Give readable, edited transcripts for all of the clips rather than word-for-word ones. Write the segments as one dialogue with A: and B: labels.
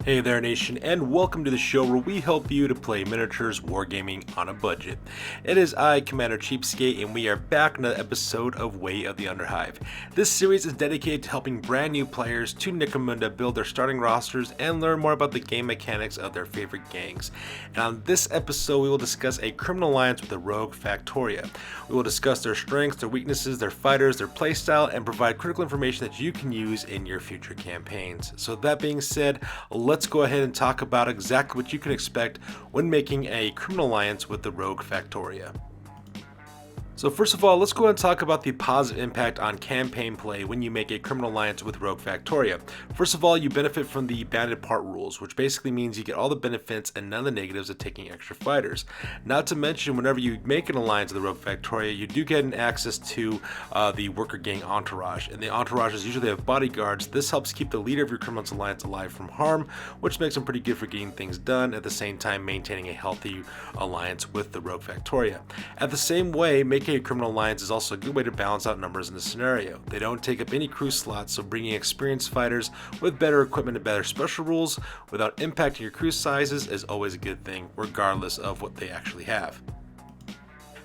A: Hey there nation, and welcome to the show where we help you to play miniatures wargaming on a budget. It is I, Commander Cheapskate, and we are back in another episode of Way of the Underhive. This series is dedicated to helping brand new players to Necromunda build their starting rosters and learn more about the game mechanics of their favorite gangs. And on this episode we will discuss a criminal alliance with the Rogue Factoria. We will discuss their strengths, their weaknesses, their fighters, their playstyle, and provide critical information that you can use in your future campaigns. So that being said, let's go ahead and talk about exactly what you can expect when making a criminal alliance with the Rogue Factoria. So first of all, let's go ahead and talk about the positive impact on campaign play when you make a criminal alliance with Rogue Factoria. First of all, you benefit from the banded part rules, which basically means you get all the benefits and none of the negatives of taking extra fighters. Not to mention, whenever you make an alliance with the Rogue Factoria, you do get an access to the worker gang entourage, and the entourages usually have bodyguards. This helps keep the leader of your criminal alliance alive from harm, which makes them pretty good for getting things done, at the same time maintaining a healthy alliance with the Rogue Factoria. At the same way, making a criminal alliance is also a good way to balance out numbers in the scenario. They don't take up any crew slots, so bringing experienced fighters with better equipment and better special rules without impacting your crew sizes is always a good thing, regardless of what they actually have.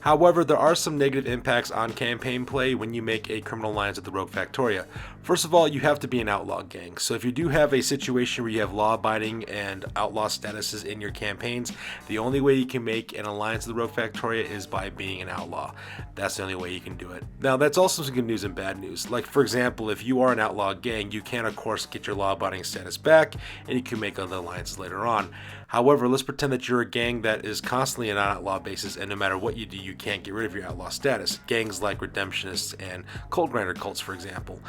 A: However, there are some negative impacts on campaign play when you make a criminal alliance with the Rogue Factoria. First of all, you have to be an outlaw gang. So if you do have a situation where you have law-abiding and outlaw statuses in your campaigns, the only way you can make an alliance with the Rogue Factoria is by being an outlaw. That's the only way you can do it. Now, that's also some good news and bad news. Like, for example, if you are an outlaw gang, you can, of course, get your law-abiding status back, and you can make other alliances later on. However, let's pretend that you're a gang that is constantly on an outlaw basis, and no matter what you do, you can't get rid of your outlaw status. Gangs like Redemptionists and Cold Grinder cults, for example.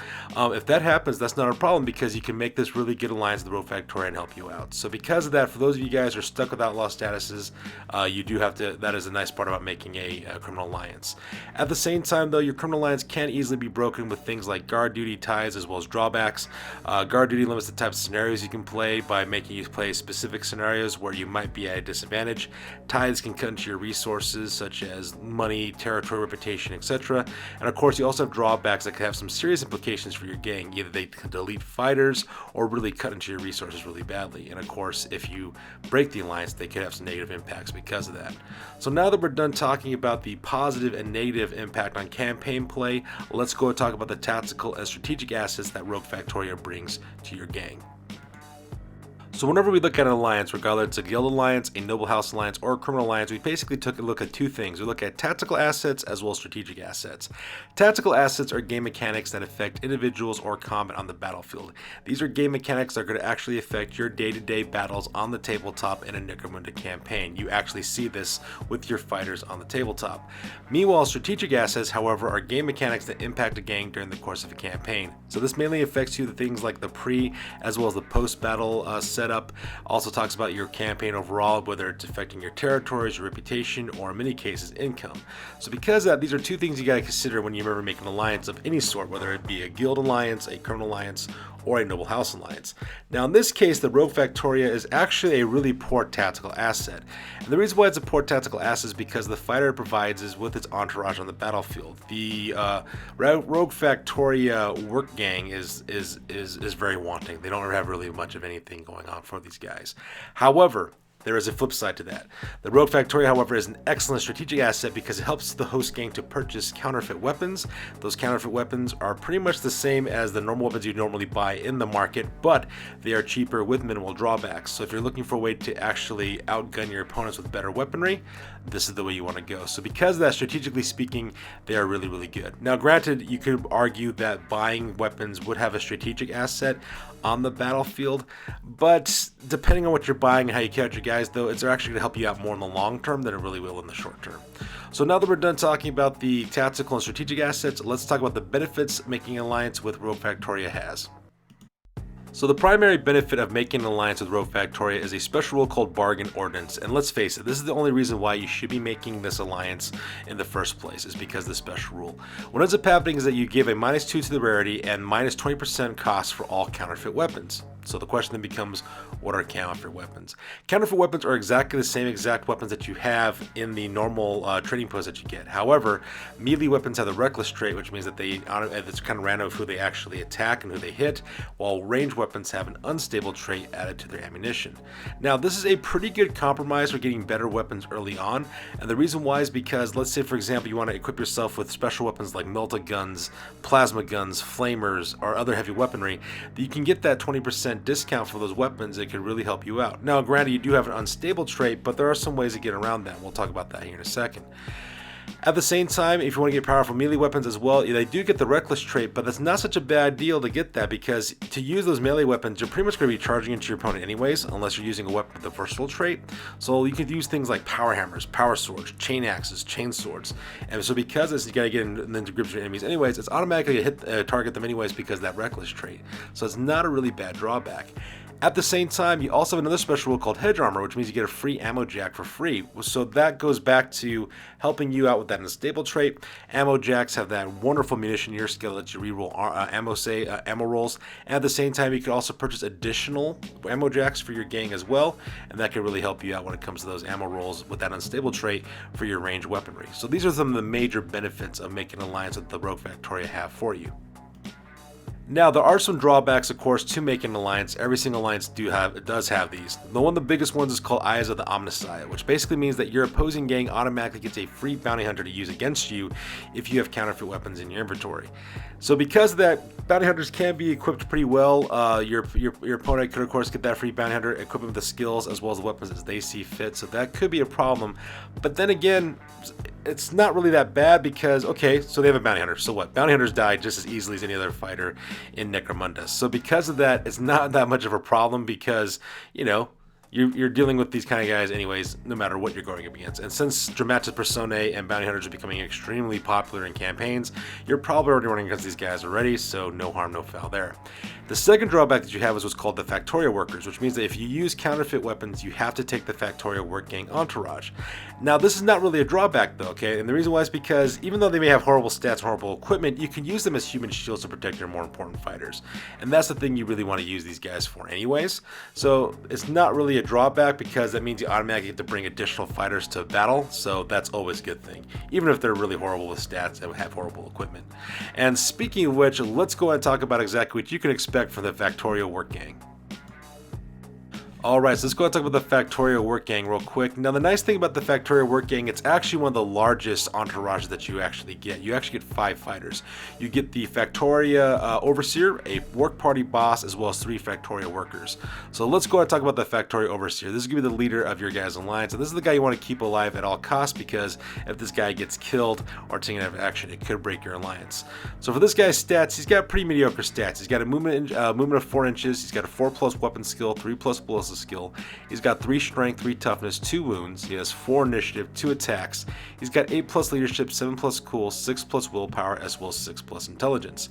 A: If that happens, that's not a problem because you can make this really good alliance with the Rogue Factoria and help you out. So because of that, for those of you guys who are stuck with outlaw statuses, you do have to, that is a nice part about making a criminal alliance. At the same time though, your criminal alliance can easily be broken with things like guard duty, ties, as well as drawbacks. Guard duty limits the types of scenarios you can play by making you play specific scenarios where you might be at a disadvantage. Ties can cut into your resources such as money, territory, reputation, etc. And of course, you also have drawbacks that could have some serious implications for your gang. Either they can delete fighters or really cut into your resources really badly. And of course, if you break the alliance, they could have some negative impacts because of that. So now that we're done talking about the positive and negative impact on campaign play, let's go and talk about the tactical and strategic assets that Rogue Factoria brings to your gang. So whenever we look at an alliance, regardless it's a guild alliance, a noble house alliance, or a criminal alliance, we basically took a look at two things. We look at tactical assets as well as strategic assets. Tactical assets are game mechanics that affect individuals or combat on the battlefield. These are game mechanics that are going to actually affect your day-to-day battles on the tabletop in a Necromunda campaign. You actually see this with your fighters on the tabletop. Meanwhile, strategic assets, however, are game mechanics that impact a gang during the course of a campaign. So this mainly affects you the things like the pre as well as the post-battle setup. Also talks about your campaign overall, whether it's affecting your territories, your reputation, or in many cases income. So because of that, these are two things you got to consider when you ever make an alliance of any sort, whether it be a guild alliance, a criminal alliance, or a noble house alliance. Now in this case, the Rogue Factoria is actually a really poor tactical asset. And the reason why it's a poor tactical asset is because the fighter it provides is with its entourage on the battlefield. The Rogue Factoria work gang is very wanting. They don't have really much of anything going on for these guys. However, there is a flip side to that. The Rogue Factoria, however, is an excellent strategic asset because it helps the host gang to purchase counterfeit weapons. Those counterfeit weapons are pretty much the same as the normal weapons you normally buy in the market, but they are cheaper with minimal drawbacks. So if you're looking for a way to actually outgun your opponents with better weaponry, this is the way you want to go. So because of that, strategically speaking, they are really, really good. Now granted, you could argue that buying weapons would have a strategic asset on the battlefield, but depending on what you're buying and how you catch your guys, though, it's actually going to help you out more in the long term than it really will in the short term. So now that we're done talking about the tactical and strategic assets, let's talk about the benefits making an alliance with Rogue Factoria has. So the primary benefit of making an alliance with Rogue Factoria is a special rule called bargain ordnance, and let's face it, this is the only reason why you should be making this alliance in the first place, is because of the special rule. What ends up happening is that you give a -2 to the rarity and -20% cost for all counterfeit weapons. So the question then becomes, what are counterfeit weapons? Counterfeit weapons are exactly the same exact weapons that you have in the normal trading post that you get. However, melee weapons have the reckless trait, which means that it's kind of random of who they actually attack and who they hit, while ranged weapons have an unstable trait added to their ammunition. Now, this is a pretty good compromise for getting better weapons early on, and the reason why is because, let's say for example, you want to equip yourself with special weapons like melta-guns, plasma guns, flamers, or other heavy weaponry, you can get that 20% discount for those weapons. It could really help you out. Now, granted, you do have an unstable trait, but there are some ways to get around that. We'll talk about that here in a second. At the same time, if you want to get powerful melee weapons as well, they do get the reckless trait, but that's not such a bad deal to get that, because to use those melee weapons, you're pretty much going to be charging into your opponent anyways, unless you're using a weapon with a versatile trait. So you could use things like power hammers, power swords, chain axes, chain swords. And so because you got to get into grips with your enemies anyways, it's automatically target them anyways because of that reckless trait. So it's not a really bad drawback. At the same time, you also have another special rule called hedge armor, which means you get a free ammo jack for free. So that goes back to helping you out with that unstable trait. Ammo jacks have that wonderful munition year skill that you reroll ammo rolls. And at the same time, you can also purchase additional ammo jacks for your gang as well, and that can really help you out when it comes to those ammo rolls with that unstable trait for your ranged weaponry. So these are some of the major benefits of making an alliance with the Rogue Factoria have for you. Now, there are some drawbacks, of course, to making an alliance. Every single alliance does have these. One of the biggest ones is called Eyes of the Omnissiah, which basically means that your opposing gang automatically gets a free bounty hunter to use against you if you have counterfeit weapons in your inventory. So because of that, bounty hunters can be equipped pretty well. Your opponent could, of course, get that free bounty hunter, equip them with the skills as well as the weapons as they see fit. So that could be a problem. But then again, it's not really that bad because, okay, so they have a bounty hunter. So what? Bounty hunters die just as easily as any other fighter in Necromunda. So because of that, it's not that much of a problem because, you're dealing with these kind of guys anyways, no matter what you're going up against. And since Dramatis Personae and bounty hunters are becoming extremely popular in campaigns, you're probably already running against these guys already, so no harm, no foul there. The second drawback that you have is what's called the Factoria workers, which means that if you use counterfeit weapons, you have to take the Factoria work gang entourage. Now, this is not really a drawback though, okay? And the reason why is because even though they may have horrible stats and horrible equipment, you can use them as human shields to protect your more important fighters. And that's the thing you really want to use these guys for anyways. So it's not really a drawback because that means you automatically get to bring additional fighters to battle, so that's always a good thing, even if they're really horrible with stats and have horrible equipment. And speaking of which, let's go ahead and talk about exactly what you can expect from the Factoria work gang. Alright, so let's go ahead and talk about the Factoria work gang real quick. Now, the nice thing about the Factoria work gang, it's actually one of the largest entourages that you actually get. You actually get 5 fighters. You get the Factoria Overseer, a work party boss, as well as 3 Factoria workers. So let's go ahead and talk about the Factoria Overseer. This is going to be the leader of your guys' alliance, and this is the guy you want to keep alive at all costs because if this guy gets killed or taken out of action, it could break your alliance. So for this guy's stats, he's got pretty mediocre stats. He's got a movement of 4 inches, he's got a 4+ weapon skill, 3+ ballistic skill. He's got 3 strength, 3 toughness, 2 wounds. He has 4 initiative, 2 attacks. He's got 8+ leadership, 7+ cool, 6+ willpower, as well as 6+ intelligence.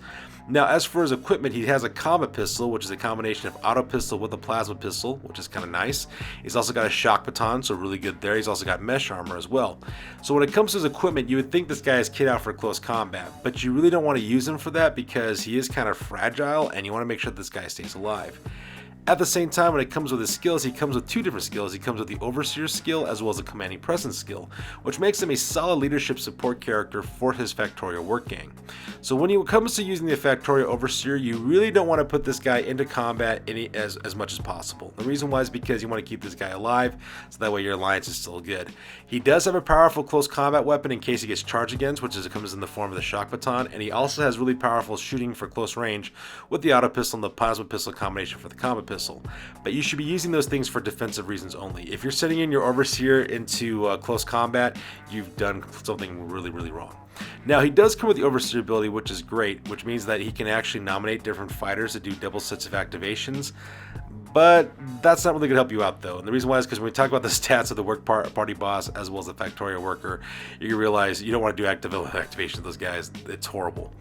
A: Now, as for his equipment, he has a combat pistol, which is a combination of auto pistol with a plasma pistol, which is kind of nice. He's also got a shock baton, so really good there. He's also got mesh armor as well. So when it comes to his equipment, you would think this guy is kit out for close combat, but you really don't want to use him for that because he is kind of fragile, and you want to make sure this guy stays alive. At the same time, when it comes with his skills, he comes with 2 different skills. He comes with the Overseer skill as well as a Commanding Presence skill, which makes him a solid leadership support character for his Factoria work gang. So when it comes to using the Factoria Overseer, you really don't want to put this guy into combat as much as possible. The reason why is because you want to keep this guy alive, so that way your alliance is still good. He does have a powerful close combat weapon in case he gets charged against, which comes in the form of the shock baton, and he also has really powerful shooting for close range with the auto pistol and the plasma pistol combination for the combat pistol. But you should be using those things for defensive reasons only. If you're sending in your Overseer into close combat, you've done something really, really wrong. Now, he does come with the Overseer ability, which is great, which means that he can actually nominate different fighters to do double sets of activations. But that's not really going to help you out, though. And the reason why is because when we talk about the stats of the work party boss as well as the Factoria worker, you realize you don't want to do activation of those guys. It's horrible.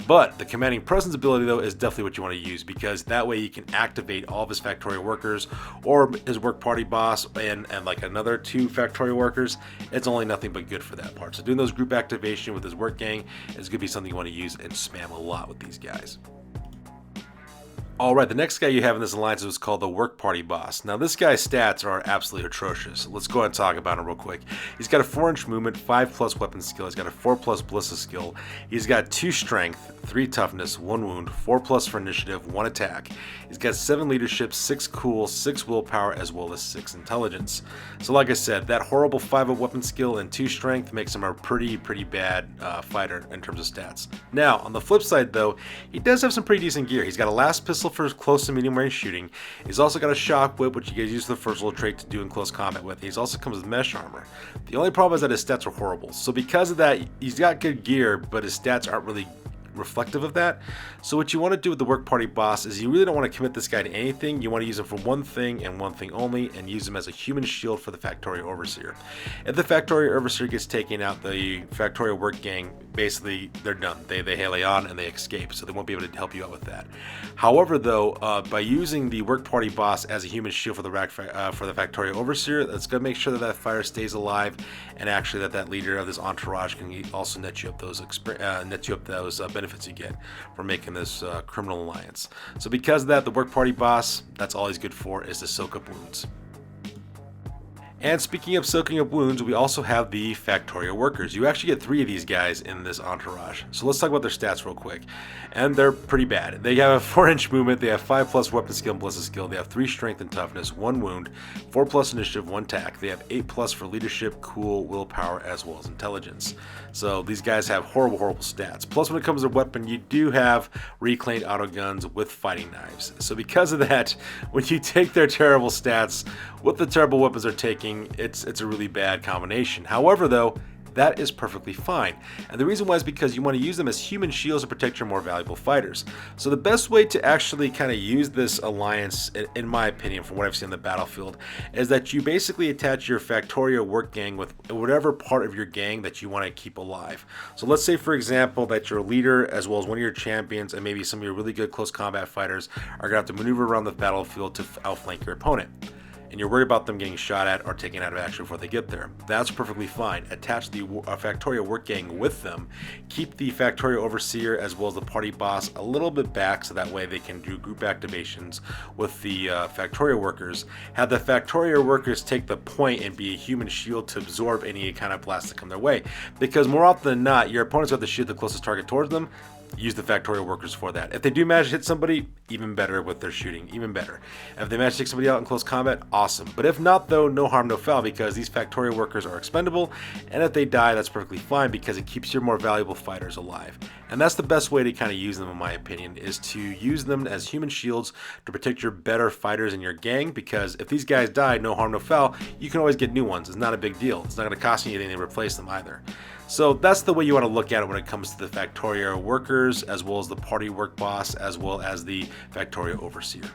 A: But the Commanding Presence ability, though, is definitely what you want to use because that way you can activate all of his Factoria workers or his work party boss and like another 2 Factoria workers. It's only nothing but good for that part. So doing those group activation with his work gang is going to be something you want to use and spam a lot with these guys. Alright, the next guy you have in this alliance is what's called the Work Party Boss. Now this guy's stats are absolutely atrocious. Let's go ahead and talk about him real quick. He's got a 4-inch movement, 5+ weapon skill, he's got a 4+ ballista skill, he's got 2 strength, 3 toughness, 1 wound, 4+ for initiative, 1 attack. He's got 7 leadership, 6 cool, 6 willpower, as well as 6 intelligence. So like I said, that horrible 5 of weapon skill and 2 strength makes him a pretty bad fighter in terms of stats. Now, on the flip side though, he does have some pretty decent gear. He's got a last pistol for his close to medium range shooting. He's also got a shock whip, which you guys use the first little trait to do in close combat with. He's also comes with mesh armor. The only problem is that his stats are horrible. So because of that, he's got good gear, but his stats aren't really reflective of that. So what you want to do with the Work Party Boss is you really don't want to commit this guy to anything. You want to use him for one thing and one thing only, and use him as a human shield for the Factoria Overseer. If the Factoria Overseer gets taken out, the Factoria Work Gang, basically they're done. They haley on and they escape, so they won't be able to help you out with that. However though, by using the Work Party Boss as a human shield for the Factoria Overseer, that's going to make sure that that fighter stays alive, and actually that leader of this entourage can also net you up those benefits you get from making this criminal alliance. So because of that, the Work Party Boss, that's all he's good for, is to soak up wounds. And speaking of soaking up wounds, we also have the Factoria Workers. You actually get 3 of these guys in this entourage. So let's talk about their stats real quick. And they're pretty bad. They have a 4-inch movement, they have 5+ weapon skill and ballista skill, they have 3 strength and toughness, 1 wound, 4+ initiative, 1 attack. They have 8+ for leadership, cool, willpower, as well as intelligence. So these guys have horrible stats. Plus when it comes to weapon, you do have reclaimed auto guns with fighting knives. So because of that, when you take their terrible stats with the terrible weapons they're taking, it's a really bad combination. However though, that is perfectly fine. And the reason why is because you want to use them as human shields to protect your more valuable fighters. So the best way to actually kind of use this alliance, in my opinion, from what I've seen on the battlefield, is that you basically attach your Factoria Work Gang with whatever part of your gang that you want to keep alive. So let's say, for example, that your leader, as well as one of your champions, and maybe some of your really good close combat fighters, are going to have to maneuver around the battlefield to outflank your opponent, and you're worried about them getting shot at or taken out of action before they get there. That's perfectly fine. Attach the Factoria Work Gang with them. Keep the Factoria Overseer as well as the Party Boss a little bit back, so that way they can do group activations with the Factoria Workers. Have the Factoria Workers take the point and be a human shield to absorb any kind of blast that come their way. Because more often than not, your opponent's got the shield the closest target towards them. Use the Factoria Workers for that. If they do manage to hit somebody, even better with their shooting, even better. If they manage to take somebody out in close combat, awesome. But if not though, no harm, no foul, because these Factoria Workers are expendable, and if they die, that's perfectly fine because it keeps your more valuable fighters alive. And that's the best way to kind of use them, in my opinion, is to use them as human shields to protect your better fighters in your gang, because if these guys die, no harm, no foul, you can always get new ones. It's not a big deal. It's not going to cost you anything to replace them either. So that's the way you want to look at it when it comes to the Factoria Workers, as well as the Party Work Boss, as well as the Factoria Overseer.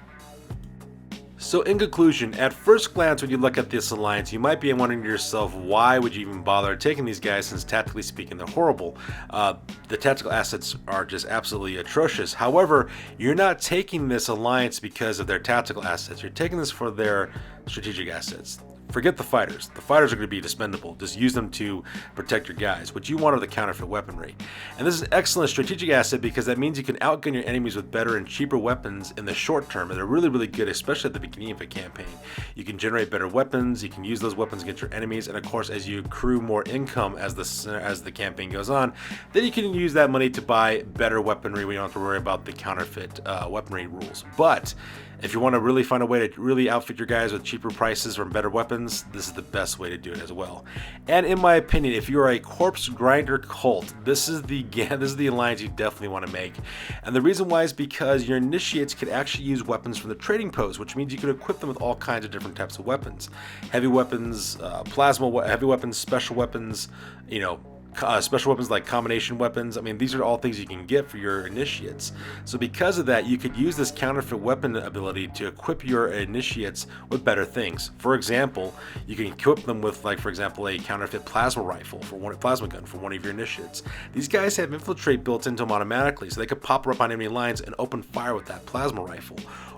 A: So in conclusion, at first glance when you look at this alliance, you might be wondering to yourself, why would you even bother taking these guys, since tactically speaking they're horrible. The tactical assets are just absolutely atrocious. However, you're not taking this alliance because of their tactical assets, you're taking this for their strategic assets. Forget the fighters. The fighters are going to be dispendable. Just use them to protect your guys. What you want are the counterfeit weaponry. And this is an excellent strategic asset because that means you can outgun your enemies with better and cheaper weapons in the short term. And they're really good, especially at the beginning of a campaign. You can generate better weapons. You can use those weapons against your enemies. And of course, as you accrue more income as the campaign goes on, then you can use that money to buy better weaponry. We don't have to worry about the counterfeit weaponry rules. But if you want to really find a way to really outfit your guys with cheaper prices from better weapons, this is the best way to do it as well. And in my opinion, if you're a corpse grinder cult, this is the alliance you definitely want to make. And the reason why is because your initiates could actually use weapons from the trading post, which means you can equip them with all kinds of different types of weapons. Heavy weapons, heavy weapons, special weapons, special weapons like combination weapons. I mean, these are all things you can get for your initiates. So because of that, you could use this counterfeit weapon ability to equip your initiates with better things. For example, you can equip them with, like, for example, a counterfeit plasma rifle plasma gun for one of your initiates. These guys have infiltrate built into them automatically, so they could pop up on enemy lines and open fire with that plasma rifle.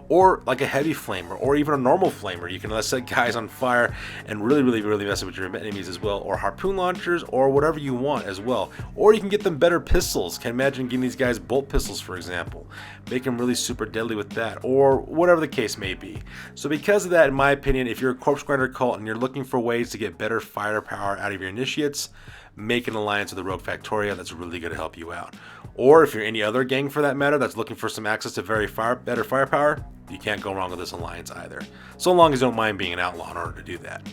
A: or like a heavy flamer, or even a normal flamer. You can set guys on fire and really mess with your enemies as well, or harpoon launchers, or whatever you want as well. Or you can get them better pistols. Can imagine giving these guys bolt pistols, for example. Make them really super deadly with that, or whatever the case may be. So because of that, in my opinion, if you're a corpse grinder cult and you're looking for ways to get better firepower out of your initiates, make an alliance with the Rogue Factoria. That's really going to help you out. Or if you're any other gang for that matter that's looking for some access to better firepower, you can't go wrong with this alliance either. So long as you don't mind being an outlaw in order to do that.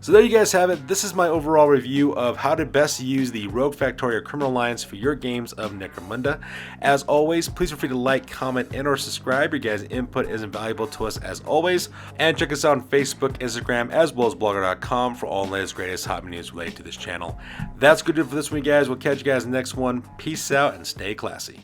A: So there you guys have it. This is my overall review of how to best use the Rogue Factoria Criminal Alliance for your games of Necromunda. As always, please feel free to like, comment, and or subscribe. Your guys' input is invaluable to us as always. And check us out on Facebook, Instagram, as well as blogger.com for all the latest, greatest hot news related to this channel. That's good for this one, guys. We'll catch you guys in the next one. Peace out and stay classy.